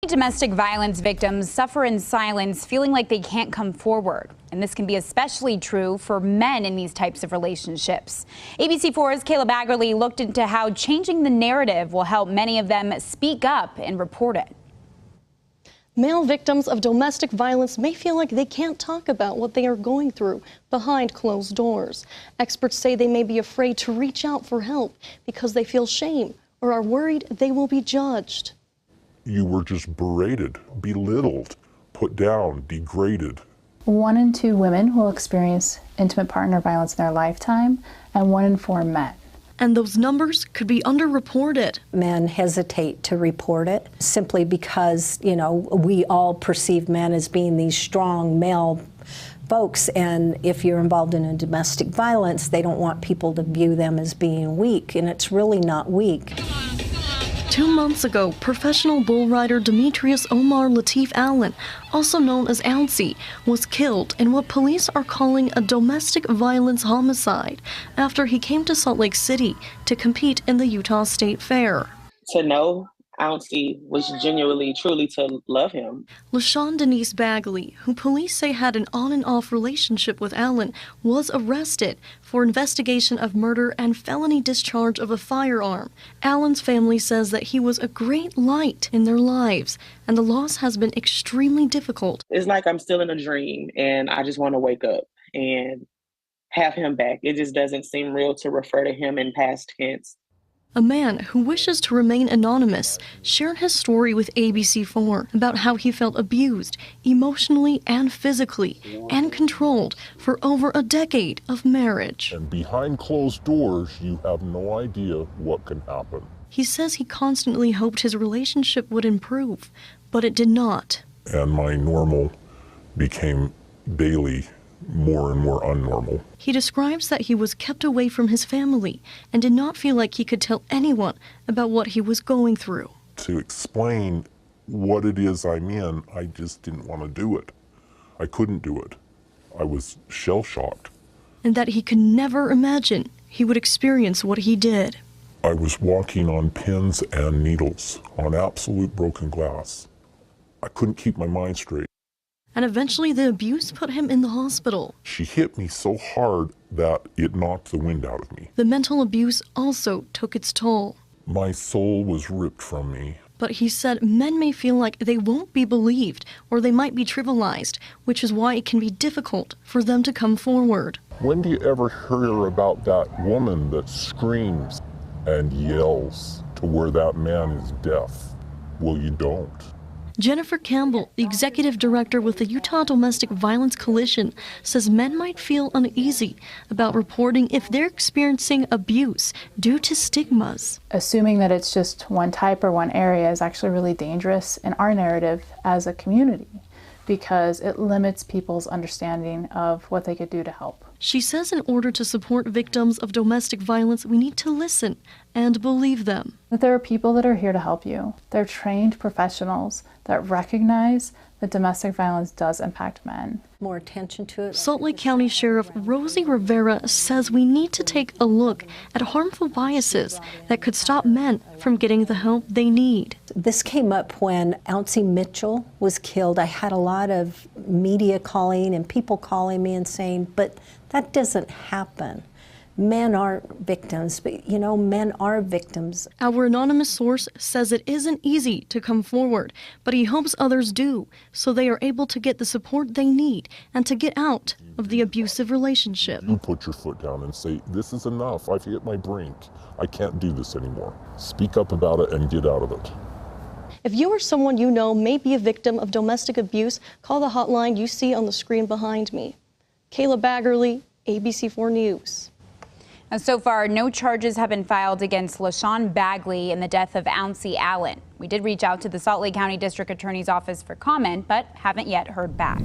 Domestic violence victims suffer in silence, feeling like they can't come forward. And this can be especially true for men in these types of relationships. ABC4's Kayla Baggerly looked into how changing the narrative will help many of them speak up and report it. Male victims of domestic violence may feel like they can't talk about what they are going through behind closed doors. Experts say they may be afraid to reach out for help because they feel shame or are worried they will be judged. You were just berated, belittled, put down, degraded. 1 in 2 women will experience intimate partner violence in their lifetime, and 1 in 4 men. And those numbers could be underreported. Men hesitate to report it simply because, we all perceive men as being these strong male folks, and if you're involved in a domestic violence, they don't want people to view them as being weak, and it's really not weak. 2 months ago, professional bull rider Demetrius Omar Latif Allen, also known as Ouncey, was killed in what police are calling a domestic violence homicide after he came to Salt Lake City to compete in the Utah State Fair. To know Ouncey was genuinely, truly to love him. LaShawn Denise Bagley, who police say had an on and off relationship with Allen, was arrested for investigation of murder and felony discharge of a firearm. Allen's family says that he was a great light in their lives, and the loss has been extremely difficult. It's like I'm still in a dream, and I just want to wake up and have him back. It just doesn't seem real to refer to him in past tense. A man who wishes to remain anonymous shared his story with ABC4 about how he felt abused emotionally and physically and controlled for over a decade of marriage. And behind closed doors, you have no idea what can happen. He says he constantly hoped his relationship would improve, but it did not. And my normal became daily more and more unnormal. He describes that he was kept away from his family and did not feel like he could tell anyone about what he was going through. To explain what it is I'm in, I just didn't want to do it. I couldn't do it. I was shell-shocked. And that he could never imagine he would experience what he did. I was walking on pins and needles, on absolute broken glass. I couldn't keep my mind straight. And eventually the abuse put him in the hospital. She hit me so hard that it knocked the wind out of me. The mental abuse also took its toll. My soul was ripped from me. But he said men may feel like they won't be believed or they might be trivialized, which is why it can be difficult for them to come forward. When do you ever hear about that woman that screams and yells to where that man is deaf? Well, you don't. Jennifer Campbell, the executive director with the Utah Domestic Violence Coalition, says men might feel uneasy about reporting if they're experiencing abuse due to stigmas. Assuming that it's just one type or one area is actually really dangerous in our narrative as a community, because it limits people's understanding of what they could do to help. She says in order to support victims of domestic violence, we need to listen and believe them. That there are people that are here to help you. They're trained professionals that recognize that domestic violence does impact men. More attention to it. Salt Lake County Sheriff Rosie Rivera says we need to take a look at harmful biases that could stop men from getting the help they need. This came up when Ouncey Mitchell was killed. I had a lot of media calling and people calling me and saying, but that doesn't happen. Men aren't victims, but men are victims. Our anonymous source says it isn't easy to come forward, but he hopes others do, so they are able to get the support they need and to get out of the abusive relationship. You put your foot down and say, this is enough, I've hit my brink. I can't do this anymore. Speak up about it and get out of it. If you or someone you know may be a victim of domestic abuse, call the hotline you see on the screen behind me. Kayla Baggerly, ABC4 News. Now, so far, no charges have been filed against LaShawn Bagley in the death of Ouncey Allen. We did reach out to the Salt Lake County District Attorney's Office for comment, but haven't yet heard back.